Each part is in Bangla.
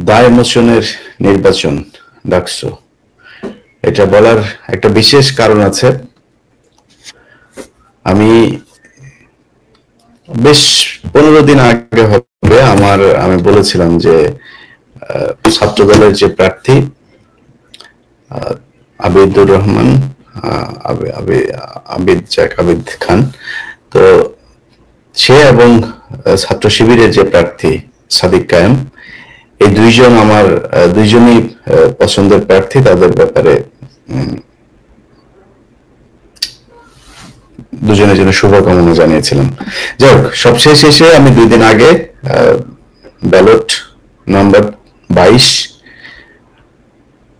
দায় মোচনের নির্বাচন ডাকসু, এটা বলার একটা বিশেষ কারণ আছে। আমি বেশ 15 দিন আগে হবে আমি বলেছিলাম যে ছাত্র দলের যে প্রার্থী আবিদুর রহমান, আবিদ খান, তো সে এবং ছাত্র শিবিরের যে প্রার্থী সাদিক কায়েম, এই দুইজনই পছন্দের প্রার্থী। তাদের ব্যাপারে দুজনের জন্য শুভকামনা জানিয়েছিলাম। যাই হোক, সবশেষ এসে আমি 2 দিন আগে ব্যালট নাম্বার 22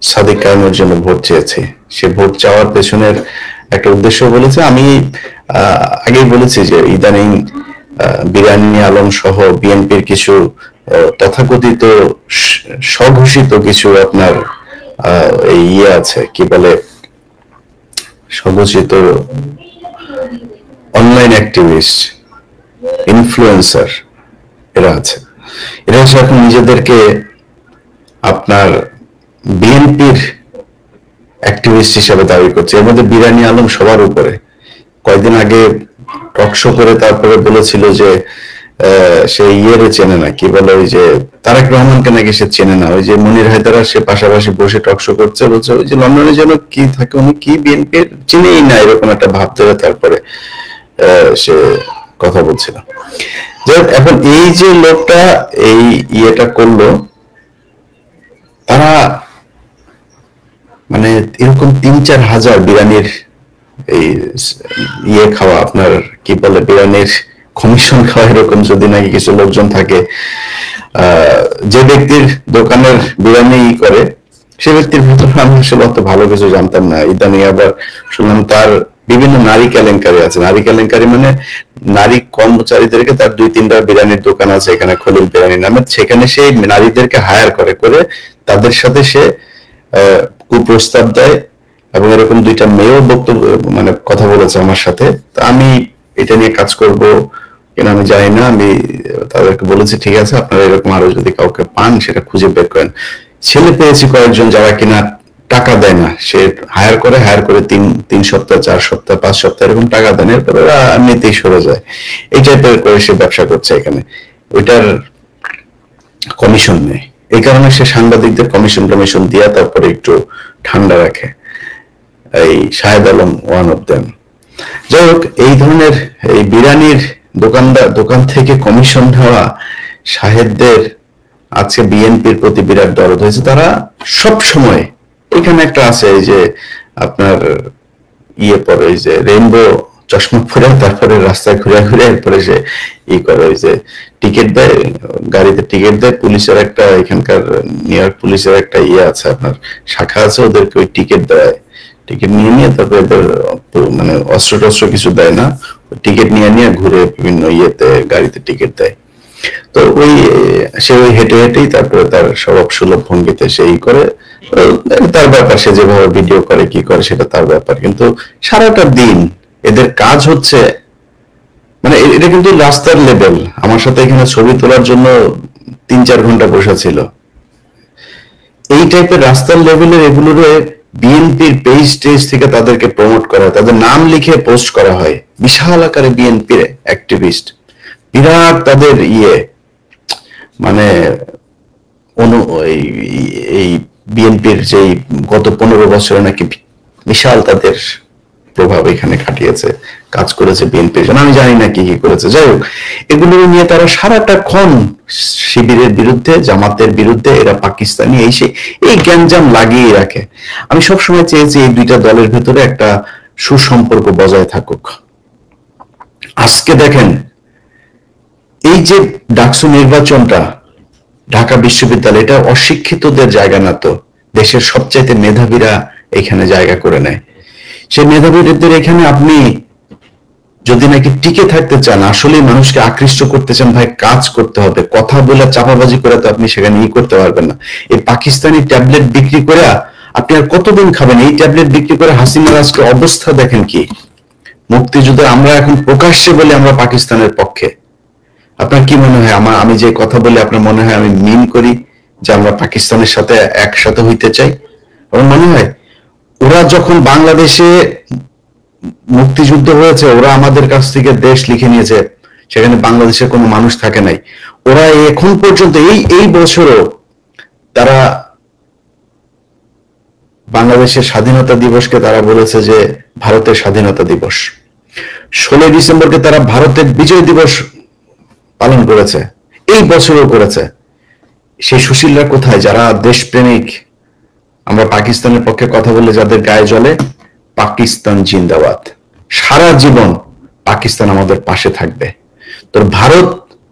সাদিক কায়েমের জন্য ভোট চেয়েছি। সে ভোট চাওয়ার পেছনের একটা উদ্দেশ্য বলেছে। আমি আগেই বলেছি যে ইদানিং বিরানি আলম সহ বিএনপির কিছু তথাকথিত স্বঘোষিত কিছু আপনার ইয়ে আছে, কি বলে, স্বঘোষিত অনলাইন অ্যাক্টিভিস্ট, ইনফ্লুয়েন্সার, এরা আছে। এরা এখন নিজেদেরকে আপনার বিএনপির অ্যাক্টিভিস্ট হিসাবে দাবি করছে। এর মধ্যে বিরানি আলম সবার উপরে। কয়েকদিন আগে টকশো করে তারপরে বলেছিল যে সে ইয়েরে চেনে না, কি বলে, ওই যে তারেক রহমানকে নাকি সে চেনে না। ওই যে মনির হায়দারা, সে পাশাপাশি বসে টকশো করছে, বলছে ওই যে লন্ডনে যেন কি থাকে, উনি কি বিএনপির চিনেই না, এরকম একটা ভাব ধরে তারপরে সে কথা বলছিল। এখন এই যে লোকটা এই ইয়েটা করলো, তারা মানে এরকম 3-4 হাজার বিরানির এই ইয়ে খাওয়া, আপনার কি বলে, বিরানির কমিশন খাওয়া, এরকম যদি নাকি কিছু লোকজন থাকে, যে ব্যক্তির দোকানের বিরানি করে, সে ব্যক্তির ভিতরে আমি আসলে অত ভালো কিছু জানতাম না। ইদানিং আবার শুনলাম তার বিভিন্ন নারী কেলেঙ্কারি আছে। নারী কেলেঙ্কারি মানে নারী কর্মচারীদেরকে, তার 2-3টা বিরানির দোকান আছে এখানে, খলিল বিরানি নামে, সেখানে সেই নারীদেরকে হায়ার করে তাদের সাথে সে কুপ্রস্তাব দেয়। এবং এরকম 2টা মেয়েও বক্তব্য মানে কথা বলেছে আমার সাথে। তা আমি এটা নিয়ে কাজ করব কিনা আমি জানি না। আমি তাদেরকে বলেছি ঠিক আছে, আপনারা এরকম আরো যদি কাউকে পান সেটা খুঁজে বের করেন। ছেলে পেয়েছি কয়েকজন যারা কিনা টাকা দেয় না, সে হায়ার করে 3 সপ্তাহ, 4 সপ্তাহ, 5 সপ্তাহ এরকম টাকা দেন, এরপরে এমনিতেই সরে যায়। এই টাইপের করে সে ব্যবসা করছে এখানে, ওইটার কমিশন নেই। এই কারণে সে সাংবাদিকদের কমিশন দিয়া তারপরে একটু ঠান্ডা রাখে। এই Shahed Alam one of them. যাই হোক, এই ধরনের এই বিরানির দোকান থেকে কমিশন নেওয়া শাহেদদের আজকে বিএনপির প্রতি বিরাট দরদ হয়েছে। তারা সব সময় এখানে একটা আছে, এই যে আপনার ইয়ে পরে, এই যে রেইনবো চশমা পরে তারপরে রাস্তায় ঘুরে এরপরে সে করে, ওই যে টিকিট দেয়, গাড়িতে টিকিট দেয়। পুলিশের একটা, এখানকার নিউ ইয়র্ক পুলিশের একটা ইয়ে আছে, আপনার শাখা আছে, ওদেরকে ওই টিকিট দেয়। টিকিট নিয়ে তারপরে এদের মানে অস্ত্র কিছু দেয় না, টিকিট নিয়ে ঘুরে বিভিন্ন ইয়েতে গাড়িতে টিকিট দেয়। তো সে ওই হেঁটেই তারপরে তার স্বভাব সুলভ ভঙ্গিতে সেই করে, তার ব্যাপার, সে যেভাবে ভিডিও করে কি করে সেটা তার ব্যাপার। কিন্তু সারাটা দিন এদের কাজ হচ্ছে, মানে এটা কিন্তু রাস্তার লেভেল। আমার সাথে এখানে ছবি তোলার জন্য 3-4 ঘন্টা বসা ছিল। এই টাইপের রাস্তার লেভেলের এগুলোরে বিএনপির পেজ থেকে তাদেরকে প্রমোট করা হয়, তাদের নাম লিখে পোস্ট করা হয়। বিশাল আকারে বিএনপির অ্যাক্টিভিস্ট, বিরাট তাদের মানে এই বিএনপির যে গত 15 বছরে নাকি বিশাল তাদের প্রভাব এখানে খাটিয়েছে, কাজ করেছে বিএনপির জন্য। আমি জানি না কি করেছে। যাই হোক, এগুলো নিয়ে তারা সারাটা ক্ষণ শিবিরের বিরুদ্ধে, জামাতের বিরুদ্ধে, এরা পাকিস্তানি, এই গ্যাঞ্জাম লাগিয়ে রাখে। আমি সবসময় চেয়েছি এই 2টা দলের ভেতরে একটা সুসম্পর্ক বজায় থাকুক। আজকে দেখেন, এই যে ডাকসু নির্বাচনটা, ঢাকা বিশ্ববিদ্যালয়, এটা অশিক্ষিতদের জায়গা না, তো দেশের সবচাইতে মেধাবীরা এখানে জায়গা করে নেয়। সেই মেধাবীদের এখানে আপনি যদি নাকি টিকে থাকতে চান, আসলে মানুষকে আকৃষ্ট করতে চান, ভাই কাজ করতে হবে। কথা বলে চাপাবাজি করে তো আপনি সেখানে করতে পারবেন না। এই পাকিস্তানি ট্যাবলেট বিক্রি করে আপনি আর কতদিন খাবেন? এই ট্যাবলেট বিক্রি করে হাসিনার আজকে অবস্থা দেখেন কি। মুক্তিযুদ্ধ আমরা এখন প্রকাশ্যে বলে আমরা পাকিস্তানের পক্ষে। আপনার কি মনে হয় আমি যে কথা বলে আপনার মনে হয় আমি মিন করি? যে আমরা পাকিস্তানের সাথে একসাথে হইতে চাই? আমার মনে হয় ওরা যখন বাংলাদেশে মুক্তিযুদ্ধ হয়েছে, ওরা আমাদের কাছ থেকে দেশ লিখে নিয়েছে, সেখানে বাংলাদেশের কোনো মানুষ থাকে নাই। ওরা এখন পর্যন্ত এই বছরও তারা বাংলাদেশের স্বাধীনতা দিবসকে তারা বলেছে যে ভারতের স্বাধীনতা দিবস। 16 ডিসেম্বরকে তারা ভারতের বিজয় দিবস পালন করেছে, এই বছরও করেছে। সেই সুশীলরা কোথায়, যারা দেশপ্রেমিক? আমরা পাকিস্তানের পক্ষে কথা বলে যাদের গায়ে জ্বলে, পাকিস্তান জিন্দাবাদ, সারা জীবন পাকিস্তান আমাদের পাশে থাকবে। তো ভারত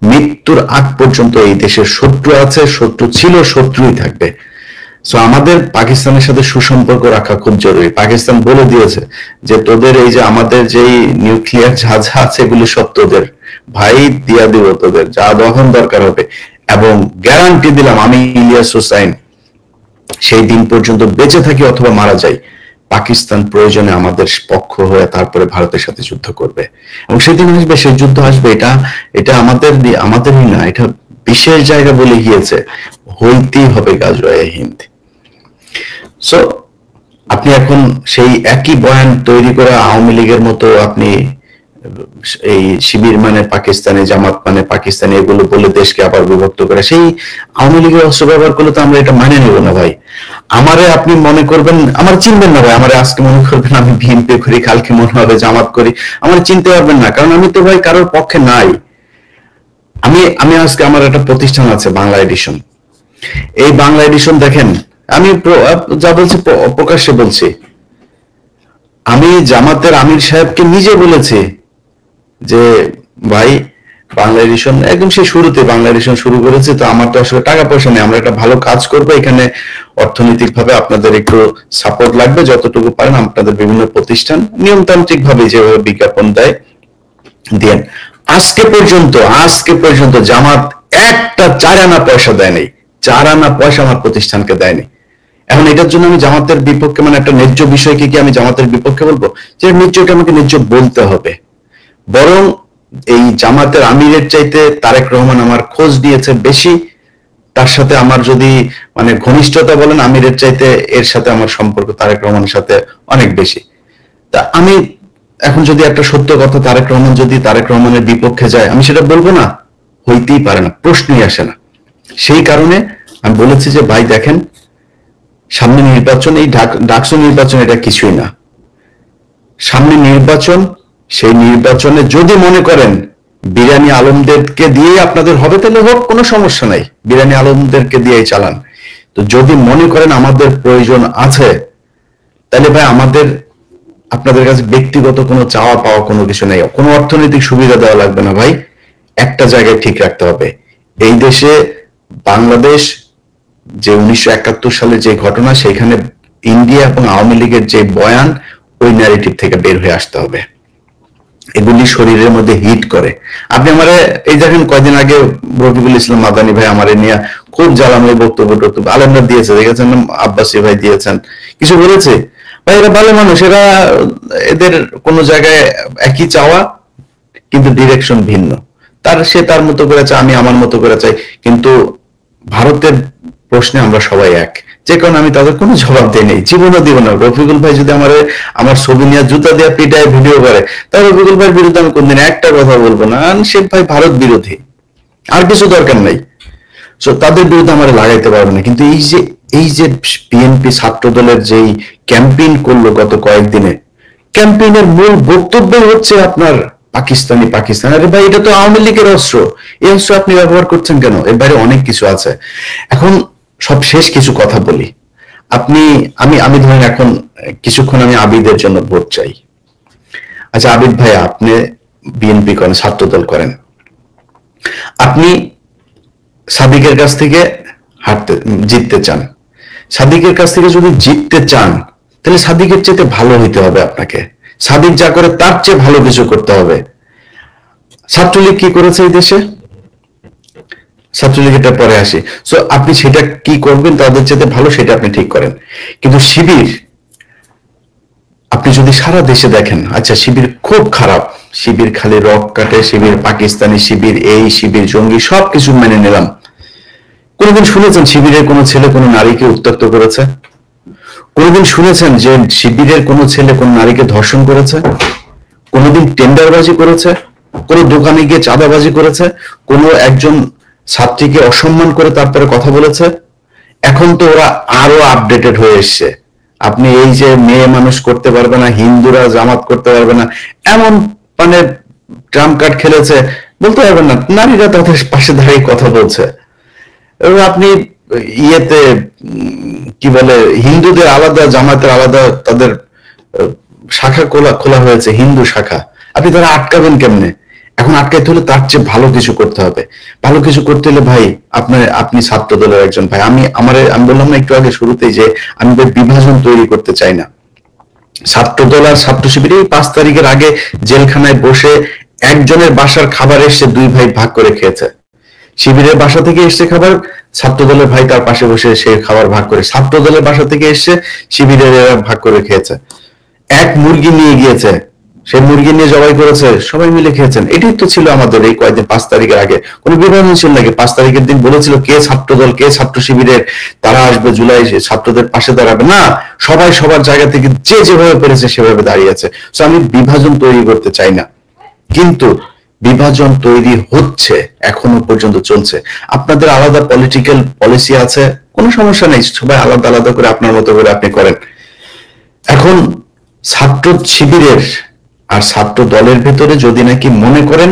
মৃত্যুর আগ পর্যন্ত এই দেশের শত্রু আছে, শত্রু ছিল, শত্রুই থাকবে। সো আমাদের পাকিস্তানের সাথে সুসম্পর্ক রাখা খুব জরুরি। পাকিস্তান বলে দিয়েছে যে তোদের এই যে আমাদের যেই নিউক্লিয়ার জাহাজ আছে এগুলি সব তোদের, ভাই দিয়া দিব তোদের যা যখন দরকার হবে। এবং গ্যারান্টি দিলাম আমি ইলিয়াস হোসাইন সেই দিন পর্যন্ত বেঁচে থাকি অথবা মারা যাই, পাকিস্তান প্রয়োজনে আমাদের পক্ষ হয়ে তারপরে ভারতের সাথে যুদ্ধ করবে। এবং সেদিন আসবে, সেই যুদ্ধ আসবে। এটা আমাদেরই না, এটা বিশেষ জায়গা বলে গিয়েছে, হইতেই হবে গাজওয়ে হিন্দ। সো আপনি এখন সেই একই বয়ান তৈরি করে আওয়ামী লীগের মতো আপনি এই শিবির মানে পাকিস্তানি, জামাত মানে পাকিস্তানি, এগুলো বলে দেশকে আবার বিভক্ত করে সেই আওয়ামী লীগের অস্ত্র ব্যবহার করলে তো আমরা এটা মানে নেব না ভাই। আমারে আপনি মনে করবেন, আমার চিনবেন না ভাই, আমারে আজকে মনে করবেন আমি বিএনপি করি, কালকে মনে হবে জামাত করি, আমার চিনতে পারবেন না, কারণ আমি তো ভাই কারোর পক্ষে নাই। আমি আজকে আমার একটা প্রতিষ্ঠান আছে বাংলা এডিশন। এই বাংলা এডিশন দেখেন, আমি যা বলছি প্রকাশ্যে বলছি, আমি জামাতের আমির সাহেবকে নিজে বলেছি যে ভাই বাংলা এডিশন একদম সেই শুরুতে বাংলা এডিশন শুরু করেছে, তো আমার তো আসলে টাকা পয়সা নেই, আমরা একটা ভালো কাজ করবো, এখানে অর্থনৈতিক ভাবে আপনাদের একটু সাপোর্ট লাগবে, যতটুকু পারেন আপনাদের বিভিন্ন প্রতিষ্ঠান নিয়মতান্ত্রিক ভাবে যেভাবে বিজ্ঞাপন দেয় দেন। আজকে পর্যন্ত জামাত একটা 4 আনা পয়সা দেয়নি, 4 আনা পয়সা আমার প্রতিষ্ঠানকে দেয়নি। এখন এটার জন্য আমি জামাতের বিপক্ষে, মানে একটা ন্যায্য বিষয়কে কি আমি জামাতের বিপক্ষে বলবো? যে ন্যায্যটা আমাকে ন্যায্য বলতে হবে। বরং এই জামাতের আমিরের চাইতে তারেক রহমান আমার খোঁজ দিয়েছে বেশি, তার সাথে আমার যদি মানে ঘনিষ্ঠতা বলেন, আমিরের চাইতে এর সাথে আমার সম্পর্ক তারেক রহমানের সাথে অনেক বেশি। তা আমি এখন যদি একটা সত্য কথা, তারেক রহমান যদি তারেক রহমানের বিপক্ষে যায়, আমি সেটা বলবো না? হইতেই পারে না, প্রশ্নই আসে না। সেই কারণে আমি বলেছি যে ভাই দেখেন, সামনে নির্বাচন, এই ডাকসু নির্বাচন এটা কিছুই না, সামনে নির্বাচন। সেই নির্বাচনে যদি মনে করেন বিরানি আলমদেরকে দিয়ে আপনাদের হবে, তাহলে হোক, কোনো সমস্যা নাই, বিরানি আলমদেরকে দিয়েই চালান। তো যদি মনে করেন আমাদের প্রয়োজন আছে, তাহলে ভাই আমাদের আপনাদের কাছে ব্যক্তিগত কোনো চাওয়া পাওয়া কোনো কিছু নেই, কোনো অর্থনৈতিক সুবিধা দেওয়া লাগবে না ভাই। একটা জায়গায় ঠিক রাখতে হবে, এই দেশে বাংলাদেশ যে 1971 সালে যে ঘটনা, সেখানে ইন্ডিয়া এবং আওয়ামী লীগের যে বয়ান, ওই ন্যারেটিভ থেকে বের হয়ে আসতে হবে। এগুলি শরীরের মধ্যে হিট করে। আপনি আমারে এই দেখেন কয়দিন আগে রকিবুল ইসলাম মাদানী ভাই আমারে নিয়ে খুব জ্বালাময় বক্তব্য আলেমরা দিয়েছে, দেখেছেন, আব্বাসী ভাই দিয়েছেন, কিছু বলেছে ভাই, এরা ভালো মানুষ, এরা এদের কোনো জায়গায় একই চাওয়া কিন্তু ডিরেকশন ভিন্ন। সে তার মতো করে চায়, আমি আমার মতো করে চাই, কিন্তু ভারতের প্রশ্নে আমরা সবাই এক, যে কারণে আমি তাদের কোনো জবাব দিই নেই, জীবনও দিব না। রফিকুল ভাই যদি আমার ছবি নিয়ে জুতা দিয়ে পিটায় ভিডিও করে, তাহলে রফিকুল ভাইয়ের বিরুদ্ধে আমি কোনদিন একটা কথা বলবো না, সে ভাই ভারত বিরোধী, আর কিছু দরকার নাই। সো তাদের বিরুদ্ধে আমরা লাগাইতে পারবো না। কিন্তু এই যে বিএনপি ছাত্র দলের যেই ক্যাম্পেইন করলো গত কয়েকদিনে, ক্যাম্পেইনের মূল বক্তব্য হচ্ছে আপনার পাকিস্তানি। আরে ভাই, এটা তো আওয়ামী লীগের অস্ত্র, এই অস্ত্র আপনি ব্যবহার করছেন কেন? এর বাইরে অনেক কিছু আছে। এখন সব শেষ কিছু কথা বলি। আমি ধরেন এখন কিছুক্ষণ আমি আবিদের জন্য ভোট চাই। আচ্ছা আবিদ ভাই, আপনি বিএনপি করেন, ছাত্র দল করেন, আপনি সাদিকের কাছ থেকে জিততে চান। সাদিকের কাছ থেকে যদি জিততে চান, তাহলে সাদিকের চেয়ে ভালো হইতে হবে আপনাকে। সাদিক যা করে তার চেয়ে ভালো কিছু করতে হবে। ছাত্রলীগ কি করেছে এই দেশে? ছাত্রলীগের পরে আসি। সো আপনি সেটা কি করবেন তাদের চেয়ে ভালো, সেটা আপনি ঠিক করেন। কিন্তু শিবির, আপনি যদি সারা দেশে দেখেন, আচ্ছা শিবির খুব খারাপ, শিবির খালি রক কাটে, শিবির পাকিস্তানি, শিবির এই, শিবির জঙ্গি, সবকিছু মেনে নিলাম, কোনোদিন শুনেছেন শিবিরের কোনো ছেলে কোনো নারীকে উত্ত্যক্ত করেছে? কোনোদিন শুনেছেন যে শিবিরের কোনো ছেলে কোনো নারীকে ধর্ষণ করেছে? কোনোদিন টেন্ডারবাজি করেছে? কোনো দোকানে গিয়ে চাঁদাবাজি করেছে? কোনো একজন ছাত্রীকে অসম্মান করে তারপরে কথা বলেছে? এখন তো ওরা আরো আপডেটেড হয়ে এসছে। আপনি এই যে মেয়ে মানুষ করতে পারবে না, হিন্দুরা জামাত করতে পারবে না, এমন মানে ট্রাম্প কার্ড খেলেছে, বলতে পারবেন না। নারীরা তাদের পাশে দাঁড়িয়ে কথা বলছে। এবং আপনি ইয়েতে কি বলে, হিন্দুদের আলাদা, জামাতের আলাদা, তাদের শাখা খোলা খোলা হয়েছে, হিন্দু শাখা। আপনি তারা আটকাবেন কেমনে? এখন আটকাইতে হলে তার চেয়ে ভালো কিছু করতে হবে। ভালো কিছু করতে হলে ভাই আপনি ছাত্র দলের একজন ভাই। আমি বললাম না একটু আগে শুরুতেই যে আমি বিভাজন তৈরি করতে চাই না। ছাত্র দল আর ছাত্র শিবির এই 5 তারিখের আগে জেলখানায় বসে একজনের বাসার খাবার এসে 2 ভাই ভাগ করে খেয়েছে। শিবিরের বাসা থেকে এসছে খাবার, ছাত্র দলের ভাই তার পাশে বসে সে খাবার ভাগ করে, ছাত্র দলের বাসা থেকে এসছে, শিবিরের ভাগ করে খেয়েছে। এক মুরগি নিয়ে গিয়েছে, সেই মুরগি নিয়ে জবাই করেছে, সবাই মিলে খেয়েছেন। এটাই তো ছিল আমাদের এই কয়েকদিন 5 তারিখের আগে। কোনো বিভাজন ছিল নাকি? 5 তারিখের দিন বলেছিল কে ছাত্র দল, কে ছাত্র শিবিরের, তারা আসবে জুলাই ছাত্রদের পাশে দাঁড়াবে না। সবাই সবার জায়গা থেকে যে যেভাবে পেরেছে সেভাবে দাঁড়িয়েছে। তো আমি বিভাজন তৈরি করতে চাই না, কিন্তু বিভাজন তৈরি হচ্ছে, এখনো পর্যন্ত চলছে। আপনাদের আলাদা পলিটিক্যাল পলিসি আছে, কোনো সমস্যা নেই, সবাই আলাদা আলাদা করে আপনার মতো করে আপনি করেন। এখন ছাত্র শিবিরের আর ছাত্র দলের ভেতরে যদি নাকি মনে করেন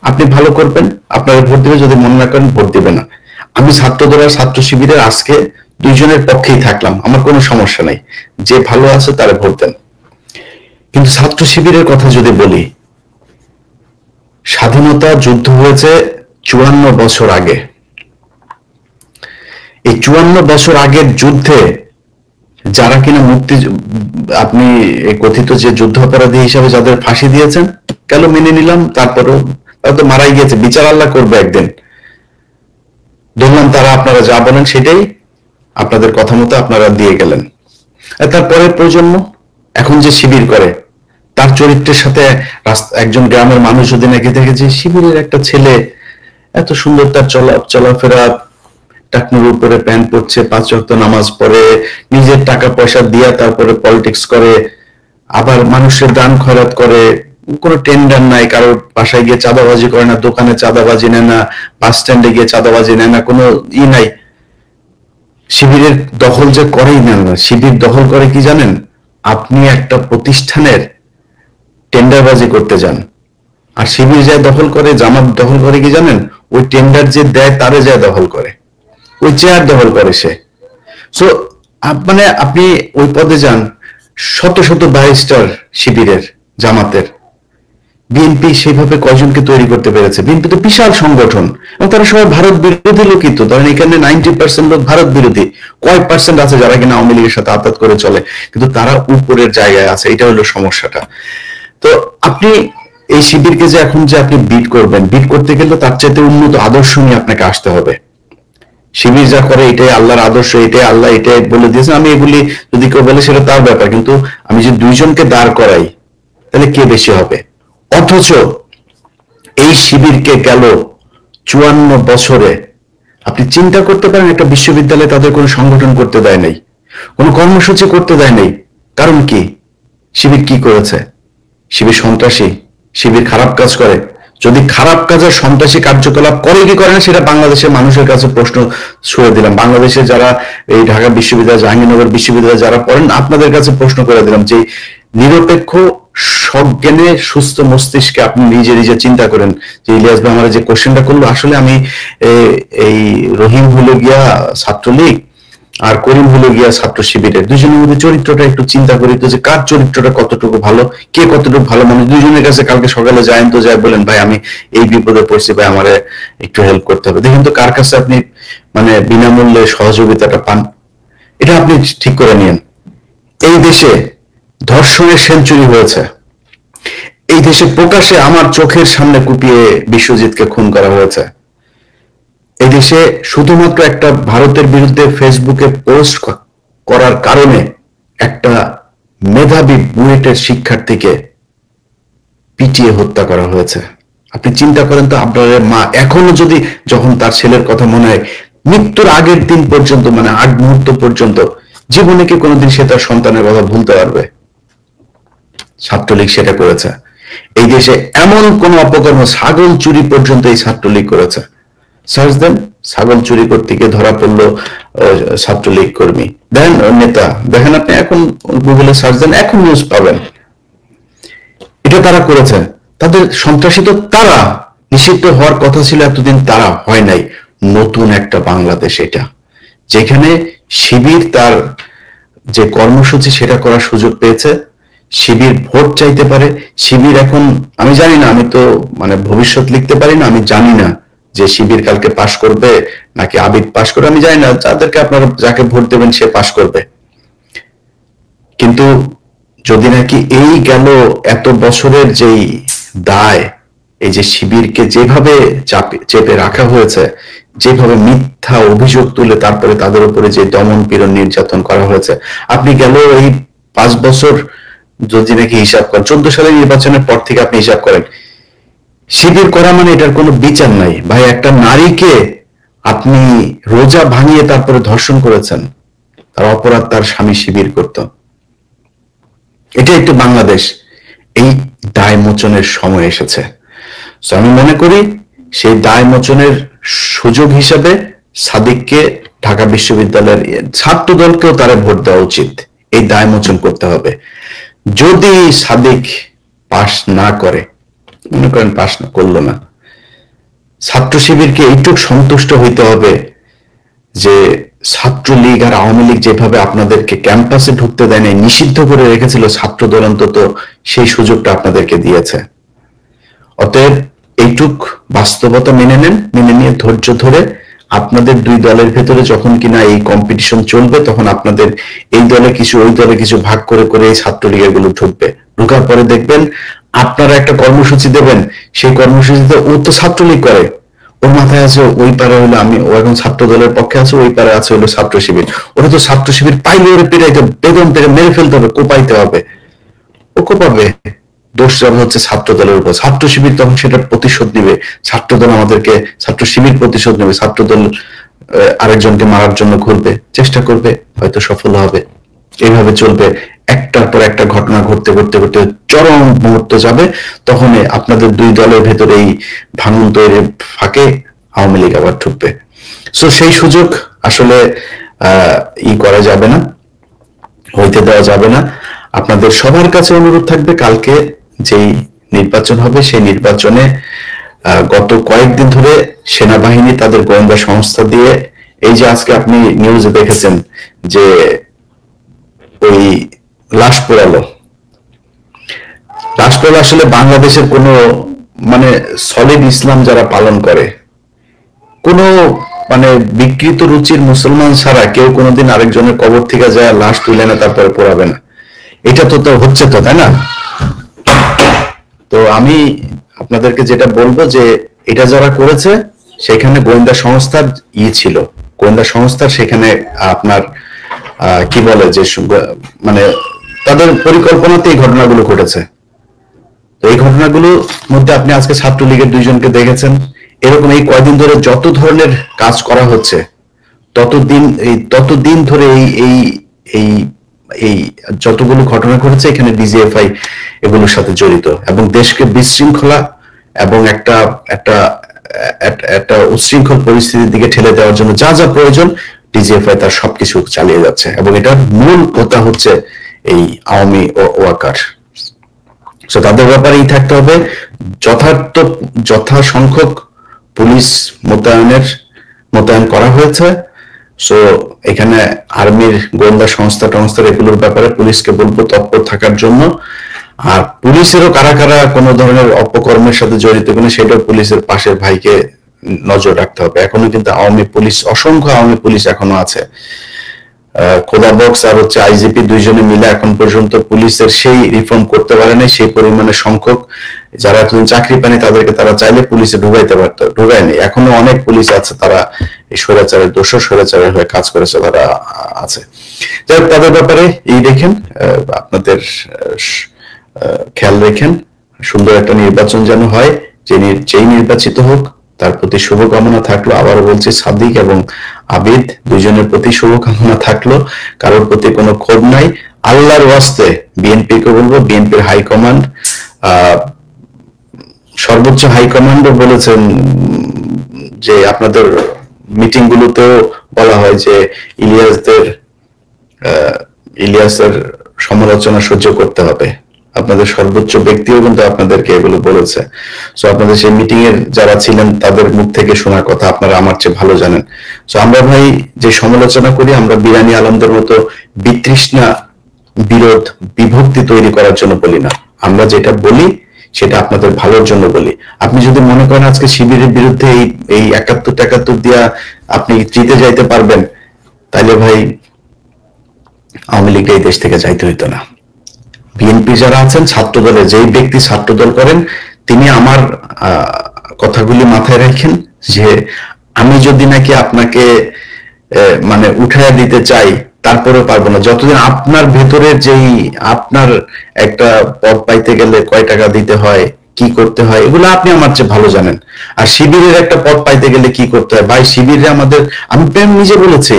আপনি ভালো করবেন, আপনারা ভোট দিবে, যদি মনে না করেন ভোট দিবে না। আমি ছাত্র দল আর ছাত্র শিবিরের আজকে দুইজনের পক্ষেই থাকলাম, আমার কোনো সমস্যা নাই। যে ভালো আছে তারা ভোট দেন। কিন্তু ছাত্র শিবিরের কথা যদি বলি, স্বাধীনতা যুদ্ধ হয়েছে 54 বছর আগে। এই 54 বছর আগের যুদ্ধে যারা কিনা আপনি কথিত যে যুদ্ধ অপরাধী হিসাবে যাদের ফাঁসি দিয়েছেন, কেন মেনে নিলাম, তারপরেও তারা তো মারাই গিয়েছে, বিচার আল্লাহ করবে একদিন। ধরলাম তারা আপনারা যা বলেন সেটাই, আপনাদের কথা মতো আপনারা দিয়ে গেলেন। আর তারপরের প্রজন্ম এখন যে শিবির করে, তার চরিত্রের সাথে একজন গ্রামের মানুষ যদি নাকি দেখে যে শিবিরের একটা ছেলে এত সুন্দর, তার চলাফেরা, টাকনুর উপরে প্যান্ট পরছে, 5 ওয়াক্ত নামাজ পড়ে, নিজের টাকা পয়সা দিয়া তারপরে পলিটিক্স করে, আবার মানুষের দান খয়রাত করে, কোনো টেন্ডার নাই, কারোর বাসায় গিয়ে চাঁদাবাজি করে না, দোকানে চাঁদাবাজি নেয় না, বাস স্ট্যান্ডে গিয়ে চাঁদাবাজি নেয় না, কোনো নাই। শিবিরের দখল যে করেই নেন না, শিবির দখল করে কি জানেন? আপনি একটা প্রতিষ্ঠানের টেন্ডারবাজি করতে যান, আর শিবির যায় দখল করে, জামাত দখল করে কি জানেন? ওই টেন্ডার যে দেয় তারে যায় দখল করে, ওই চেয়ার দখল করে সে। সো মানে আপনি ওই পদে যান, শত শত ব্যারিস্টার শিবিরের, জামাতের, বিএনপি সেভাবে কয়জনকে তৈরি করতে পেরেছে? বিএনপি তো বিশাল সংগঠন, এবং তারা সবাই ভারত বিরোধী লোকই তো। ধরেন এখানে 90% লোক ভারত বিরোধী, কয় পার্সেন্ট আছে যারা কিনা আওয়ামী লীগের সাথে আতাত করে চলে, কিন্তু তারা উপরের জায়গায় আছে। এটা হলো সমস্যাটা। তো আপনি এই শিবিরকে যে এখন যে আপনি বিট করবেন, বিট করতে গেলে তার চাইতে উন্নত আদর্শ নিয়ে আপনাকে আসতে হবে। শিবির যা করে এটাই আল্লাহর আদর্শ, এটাই আল্লাহ, এটাই বলে দিয়েছেন। আমি এগুলি যদি কেউ বলে সেটা তার ব্যাপার, কিন্তু আমি যে দুইজনকে দাঁড় করাই, তাহলে কে বেশি হবে? অথচ এই শিবিরকে গেল 54 বছরে আপনি চিন্তা করতে পারেন, একটা বিশ্ববিদ্যালয়ে তাদের কোনো সংগঠন করতে দেয় নাই, কোনো কর্মসূচি করতে দেয় নাই। কারণ কি? শিবির কি করেছে? শিবির সন্ত্রাসী, শিবির খারাপ কাজ করে। যদি খারাপ কাজের সন্ত্রাসী কার্যকলাপ করে কি করে না, সেটা বাংলাদেশের মানুষের কাছে প্রশ্ন ছুড়ে দিলাম। বাংলাদেশে যারা এই ঢাকা বিশ্ববিদ্যালয়, জাহাঙ্গীরনগর বিশ্ববিদ্যালয়ে যারা পড়েন, আপনাদের কাছে প্রশ্ন করে দিলাম যে নিরপেক্ষ সজ্ঞানে সুস্থ মস্তিষ্কে আপনি নিজে নিজে চিন্তা করেন যে ইলিয়াস ভাই আমার যে কোশ্চেনটা করলো, আসলে আমি এই রহিম হলো গিয়া ছাত্রলীগ আর করিম হলো গিয়া ছাত্র শিবিরের, দুজনের মধ্যে চরিত্রটা একটু চিন্তা করি তো, যে কার চরিত্রটা কতটুকু ভালো, কে কতটুকু ভালো মানুষ। দুজনের কাছে কালকে সকালে যায়েন তো, যায় বলেন ভাই আমি এই বিপদে পড়ছি, ভাই আমার একটু হেল্প করতে হবে। দেখেন তো কার কাছে আপনি মানে বিনামূল্যে সহযোগিতাটা পান, এটা আপনি ঠিক করে নিন। এই দেশে ধর্ষণের সেঞ্চুরি হয়েছে, এই দেশে প্রকাশ্যে আমার চোখের সামনে কুপিয়ে বিশ্বজিৎকে খুন করা হয়েছে। এই দেশে শুধুমাত্র একটা ভারতের বিরুদ্ধে ফেসবুকে পোস্ট করার কারণে একটা মেধাবী বুয়েটের শিক্ষার্থীকে পিটিয়ে হত্যা করা হয়েছে। আপনি চিন্তা করেন তো, আপনার মা এখনো যদি, যখন তার ছেলের কথা মনে হয়, মৃত্যুর আগের দিন পর্যন্ত, মানে আগ মুহূর্ত পর্যন্ত জীবনে কি কোনোদিন সে তার সন্তানের কথা ভুলতে পারবে? ছাত্রলীগ সেটা করেছে। এই দেশে এমন কোন অপকর্ম, ছাগল চুরি পর্যন্ত এই ছাত্রলীগ করেছে। সার্চ দেন, ছাগল চুরি করতে গিয়ে ধরা পড়লো ছাত্রলীগ কর্মী, দেখেন নেতা, দেখেন আপনি এখন গুগলে সার্চ দেন, এখন নিউজ পাবেন। এটা তারা করেছে। তাদের সন্ত্রাসী তো তারা, নিষিদ্ধ হওয়ার কথা ছিল এতদিন, তারা হয় নাই। নতুন একটা বাংলাদেশ এটা, যেখানে শিবির তার যে কর্মসূচি সেটা করার সুযোগ পেয়েছে। শিবির ভোট চাইতে পারে। শিবির এখন, আমি জানি না, আমি তো মানে ভবিষ্যৎ লিখতে পারি না, আমি জানি না যে শিবির কালকে পাশ করবে নাকি আবিদ পাশ করবে, আমি জানি না। যাদেরকে আপনারা যাকে ভোট দেবেন সে পাশ করবে। কিন্তু যদি নাকি এই গেল এত বছরের যেই দায়, এই যে শিবিরকে যেভাবে চেপে রাখা হয়েছে, যেভাবে মিথ্যা অভিযোগ তুলে তারপরে তাদের উপরে যে দমন পীড়ন নির্যাতন করা হয়েছে, আপনি গেল এই 5 বছর যদি নাকি হিসাব করেন, 14 সালের নির্বাচনের পর থেকে আপনি হিসাব করেন, শিবির করা মানে এটার কোনো বিচার নাই ভাই। একটা নারীকে আপনি রোজা ভাঙিয়ে তারপরে ধর্ষণ করেছেন, তার অপরাধ তার স্বামী শিবির করত। এটা একটু বাংলাদেশ, এই দায় মোচনের সময় এসেছে। আমি মনে করি সেই দায় মোচনের সুযোগ হিসাবে সাদিককে ঢাকা বিশ্ববিদ্যালয়ের ছাত্র দলকেও তারা ভোট দেওয়া উচিত, এই দায় মোচন করতে হবে। যদি সাদিক পাশ না করে, মনে করেন পাশ না করলো না, ছাত্র শিবিরকে এইটুক সন্তুষ্ট হইতে হবে যে ছাত্রলীগ আর আওয়ামী লীগ যেভাবে আপনাদেরকে ক্যাম্পাসে ঢুকতে দেয় নাই, নিষিদ্ধ করে রেখেছিল, ছাত্র দল অন্তত সেই সুযোগটা আপনাদেরকে দিয়েছে। অতএব এইটুক বাস্তবতা মেনে নেন, মেনে নিয়ে ধৈর্য ধরে আপনাদের দুই দলের ভেতরে যখন কিনা এই কম্পিটিশন চলবে, তখন আপনাদের এই দলে কিছু ওই দলে কিছু ভাগ করে করে এই ছাত্রলীগের গুলো ঢুকবে। ঢুকার পরে দেখবেন আপনারা একটা কর্মসূচি দেবেন, সেই কর্মসূচিতে ও তো ছাত্রলীগ করে, ওর মাথায় আছে ওই পারে হলো আমি, ও এখন ছাত্র দলের পক্ষে আছে, ওই পারে আছে হলো ছাত্র শিবির। ওরা তো ছাত্র শিবির পাইলে ওরা পেরাইতে, বেদম থেকে মেরে ফেলতে হবে, কোপাইতে হবে, ও কোপাবে। দোষ যাবে হচ্ছে ছাত্র দলের উপর। ছাত্র শিবির তখন সেটার প্রতিশোধ নিবে, ছাত্র দল আমাদেরকে, ছাত্র শিবির প্রতিশোধ নেবে, ছাত্র দল আরেকজনকে মারার জন্য ঘুরবে, চেষ্টা করবে, হয়তো সফল হবে। এইভাবে চলবে, একটার পর একটা ঘটনা ঘটতে ঘটতে ঘটতে চরম মুহূর্ত যাবে, তখন আপনাদের দুই দলের ভেতরে এই ভাঙন তৈরির ফাঁকে আওয়ামী লীগ আবার ঢুকবে। সো সেই সুযোগ আসলে করা যাবে না, হইতে দেওয়া যাবে না। আপনাদের সবার কাছে অনুরোধ থাকবে, কালকে যেই নির্বাচন হবে সেই নির্বাচনে গত কয়েকদিন ধরে সেনাবাহিনী তাদের গোয়েন্দা সংস্থা দিয়ে, এই যে আজকে আপনি নিউজে দেখেছেন যে ওই লাশ পোড়ালো, আসলে বাংলাদেশের কোনো মানে সলিড ইসলাম যারা পালন করে, কোনো মানে বিকৃত রুচির মুসলমান ছাড়া কেউ কোনোদিন আরেকজনের কবর থেকে যায় লাশ তুলে না তারপরে পোড়াবে না। এটা তো হচ্ছে তো, তাই না? তো আমি আপনাদেরকে যেটা বলবো যে এটা যারা করেছে সেখানে গোয়েন্দা সংস্থার ছিল, গোয়েন্দা সংস্থার সেখানে আপনার কি বলে যে মানে তাদের পরিকল্পনাতে এই ঘটনাগুলো ঘটেছে। তো এই ঘটনাগুলোর মধ্যে আপনি আজকে ছাত্রলীগের দুইজনকে দেখেছেন। এরকম এই কয়দিন ধরে যত ধরনের কাজ করা হচ্ছে, ততদিন ধরে এই এই এই এই যতগুলো ঘটনা ঘটেছে এখানে ডিজিএফআই এগুলোর সাথে জড়িত, এবং দেশকে বিশৃঙ্খলা এবং একটা একটা একটা উচ্ছৃঙ্খল পরিস্থিতির দিকে ঠেলে দেওয়ার জন্য যা যা প্রয়োজন ডিজিএফআই তার সবকিছু চালিয়ে যাচ্ছে, এবং এটার মূল কথা হচ্ছে এই আওয়ামী ওয়াকার। সো তাদের ব্যাপারেই থাকতে হবে। যথাসংখ্যক পুলিশ মোতায়েন করা হয়েছে। সো এখানে আর্মির গোয়েন্দা সংস্থার এগুলোর ব্যাপারে পুলিশকে বলবো তৎপর থাকার জন্য। আর পুলিশেরও কারা কারা কোনো ধরনের অপকর্মের সাথে জড়িত কিনা সেটাও পুলিশের পাশের ভাইকে নজর রাখতে হবে। এখনো কিন্তু অসংখ্য আওয়ামী পুলিশ এখনো আছে। খোদা বক্স আর হচ্ছে আইজিপি দুইজনে মিলে এখন পর্যন্ত পুলিশের সেই রিফর্ম করতে পারে নাই, সেই পরিমাণে সংখ্যক যারা এখন চাকরি পায়নি তাদেরকে তারা চাইলে পুলিশে ঢুকাইতে পারতো, ঢুকায়নি। এখনো অনেক পুলিশ আছে তারা এই স্বৈরাচারের স্বৈরাচারের হয়ে কাজ করেছে, তারা আছে। যাই হোক, তাদের ব্যাপারে দেখেন, আপনাদের খেয়াল রেখেন, সুন্দর একটা নির্বাচন যেন হয়, যেই নির্বাচিত হোক তার প্রতি শুভকামনা থাকলো। আবারও বলছি, সাদিক এবং আবিদ দুজনের প্রতি শুভকামনা থাকলো। কারোর প্রতি কোনো ক্ষোভ নাই। আল্লাহর ওয়াস্তে বিএনপি কে বলবো, বিএনপির হাইকমান্ড, সর্বোচ্চ হাইকমান্ডও বলেছেন যে আপনাদের মিটিং গুলোতেও বলা হয় যে ইলিয়াসের সমালোচনা সহ্য করতে হবে। আপনাদের সর্বোচ্চ ব্যক্তিও কিন্তু আপনাদেরকে এগুলো বলেছে। সো আপনাদের সেই মিটিং এর যারা ছিলেন তাদের মুখ থেকে শোনা কথা আপনারা আমার চেয়ে ভালো জানেন। সো আমরা ভাই যে সমালোচনা করি, আমরা বিরানি আলমদের মতো বিতৃষ্ণা, বিরোধ, বিভক্তি তৈরি করার জন্য বলি না। আমরা যেটা বলি সেটা আপনাদের ভালোর জন্য বলি। আপনি যদি মনে করেন আজকে শিবিরের বিরুদ্ধে এই 71-71 দিয়া আপনি জিতে যাইতে পারবেন, তাহলে ভাই আওয়ামী লীগ এই দেশ থেকে যাইতে হইতো না। বিএনপি যারা আছেন, ছাত্র দলে যেই ব্যক্তি ছাত্র দল করেন, তিনি আমার কথাগুলি মাথায় রাখেন যে আমি যদি নাকি আপনাকে মানে উঠাইয়া দিতে চাই, তারপরেও পারবো না। যতদিন আপনার ভেতরে যেই আপনার একটা পদ পাইতে গেলে কয় টাকা দিতে হয়, কি করতে হয়, এগুলো আপনি আমার চেয়ে ভালো জানেন। আর শিবিরের একটা পদ পাইতে গেলে কি করতে হয় ভাই, শিবিরে আমাদের, আমি নিজে বলেছি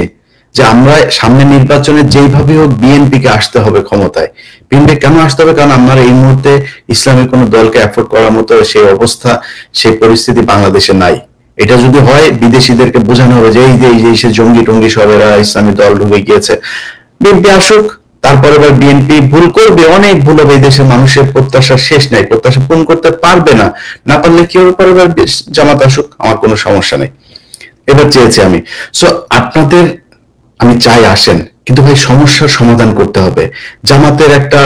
যে আমরা সামনে নির্বাচনে যেইভাবে হোক বিএনপি কে আসতে হবে ক্ষমতায়। বিএনপি কেন আসতে হবে? কারণ আমরা এই মুহূর্তে ইসলামী কোন দলকে অ্যাফোর্ড করার মতো সেই অবস্থা, সেই পরিস্থিতি বাংলাদেশে নাই। এটা যদি হয়, বিদেশিদেরকে বোঝানো হবে যে এই যে জঙ্গি টঙ্গি সবেরা ইসলামী দল ঢুকে গিয়েছে, বিএনপি আসুক। তারপরে এবার বিএনপি ভুল করবে, অনেক ভুল হবে। এই দেশের মানুষের প্রত্যাশা শেষ নাই, প্রত্যাশা পূরণ করতে পারবে না, না পারলে কি হবে, পরে এবার জামাত আসুক, আমার কোনো সমস্যা নেই। এবার চেয়েছি আমি। সো আপনাদের আমি চাই আসেন, কিন্তু ভাই সমস্যার সমাধান করতে হবে। জামাতের একটা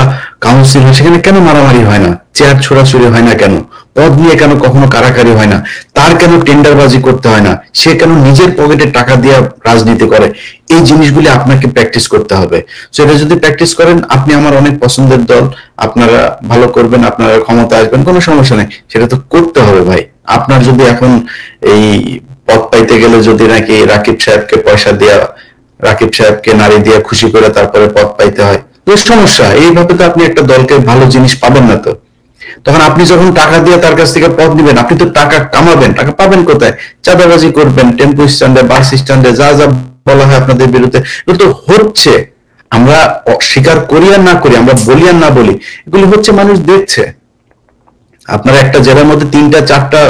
কাউন্সিল হয়, সেখানে কেন মারামারি হয় না, চেয়ার ছোড়াছুড়ি হয় না কেন, পদ নিয়ে কেন কখনো কারাকারি হয় না, তার কেন টেন্ডারবাজি করতে হয় না, সে কেন নিজের পকেটে টাকা দিয়ে রাজনীতি করে? এই জিনিসগুলি আপনাকে প্র্যাকটিস করতে হবে। সেটা যদি প্র্যাকটিস করেন, আপনি আমার অনেক পছন্দের দল, আপনারা ভালো করবেন, আপনারা ক্ষমতা আসবেন, কোনো সমস্যা নেই। সেটা তো করতে হবে ভাই। আপনার যদি এখন এই পদ পাইতে গেলে যদি নাকি রাকিব সাহেবকে পয়সা দেওয়া, রাকিব সাহেবকে নারী দিয়ে খুশি করে তারপরে পদ পাইতে হয়, তো সমস্যা। এইভাবে তো আপনি একটা দলকে ভালো জিনিস পাবেন না। তো তখন আপনি যখন টাকা দিয়ে তার কাছ থেকে পদ নিবেন, আপনি তো টাকা কামাবেন, টাকা পাবেন কোথায়? চাঁদাবাজি করবেন, টেম্পো স্ট্যান্ডে, বাস স্ট্যান্ডে, যা যা বলা হয় আপনাদের বিরুদ্ধে, এগুলো তো হচ্ছে। আমরা স্বীকার করি আর না করি, আমরা বলি আর না বলি, এগুলো হচ্ছে, মানুষ দেখছে। আপনারা একটা জেলার মধ্যে 3টা-4টা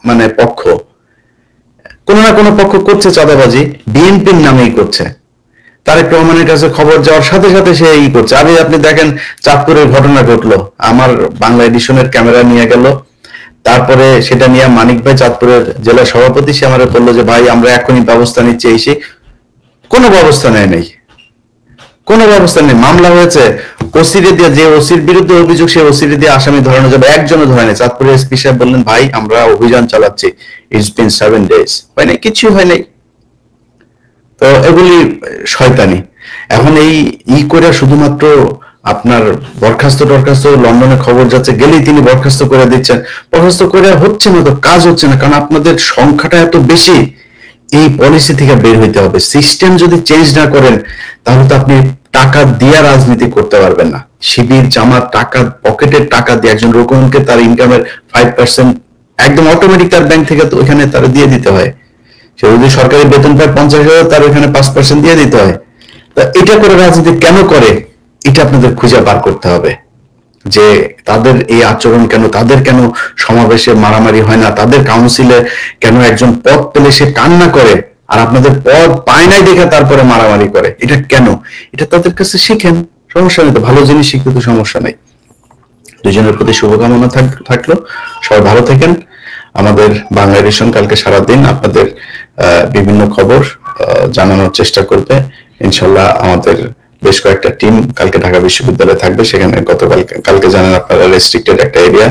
মানে পক্ষ, কোন না কোন পক্ষ করছে চাঁদাবাজি, বিএনপির নামেই করছে। তারেক রহমানের কাছে খবর যাওয়ার সাথে সাথে সে ই করছে। আরে আপনি দেখেন চাঁদপুরের ঘটনা ঘটলো, আমার বাংলা এডিশনের ক্যামেরা নিয়ে গেল, তারপরে সেটা নিয়ে মানিক ভাই চাঁদপুরের জেলা সভাপতি, সে আমার বললো যে ভাই আমরা এখনই ব্যবস্থা নিচ্ছি। এই সে কোনো ব্যবস্থা নেয় নাই, কোনো ব্যবস্থা নেই। মামলা হয়েছে, ওসিরে দিয়ে, যে ওসির বিরুদ্ধে অভিযোগ সে ওসিরে দিয়ে আসামি ধরানো যাবে, একজনও ধরে নাই। চাঁদপুরের এসপি সাহেব বললেন ভাই আমরা অভিযান চালাচ্ছি, ইটস বিন 7 days, হয় নাই, কিছু হয় নাই। তো এগুলি শয়তানি। এখন এই করে শুধুমাত্র আপনার বরখাস্ত টরখাস্ত, লন্ডনে খবর যাচ্ছে, গেলেই তিনি বরখাস্ত করে দিচ্ছেন। বরখাস্ত করে হচ্ছে না, তো কাজ হচ্ছে না, কারণ আপনাদের সংখ্যাটা এত বেশি। এই পলিসি থেকে বের হইতে হবে। সিস্টেম যদি চেঞ্জ না করেন, তাহলে তো আপনি টাকা দিয়ে রাজনীতি করতে পারবেন না। শিবির, জামাত টাকা, পকেটের টাকা দিয়ে একজন রোকনকে তার ইনকামের 5% একদম অটোমেটিক তার ব্যাংক থেকে ওইখানে তার দিয়ে দিতে হয়। সে যদি সরকারি বেতন পায় 50,000, তার ওইখানে 5% দিয়ে দিতে হয়। তা এটা করে রাজনীতি কেন করে, এটা আপনাদের খুঁজে বার করতে হবে যে তাদের এই আচরণ কেন, তাদের কেন সমাবেশে মারামারি হয় না, তাদের কাউন্সিলে কেন একজন পদ পেলে সে কান্না করে, আর আপনাদের পদ পায় নাই দেখে তারপরে মারামারি করে, এটা কেন? এটা তাদের কাছে শিখেন, সমস্যা নেই তো, ভালো জিনিস শিখতে তো সমস্যা নেই। দুজনের প্রতি শুভকামনা থাকলো, সবাই ভালো থাকেন। আমাদের বাংলা এডিশন কালকে সারাদিন আপনাদের বিভিন্ন খবর জানানোর চেষ্টা করবে ইনশাল্লাহ। আমাদের বেশ কয়েকটা টিম কালকে ঢাকা বিশ্ববিদ্যালয়ে থাকবে, সেখানে কালকে জানেন আপনারা রেস্ট্রিক্টেড একটা এরিয়া।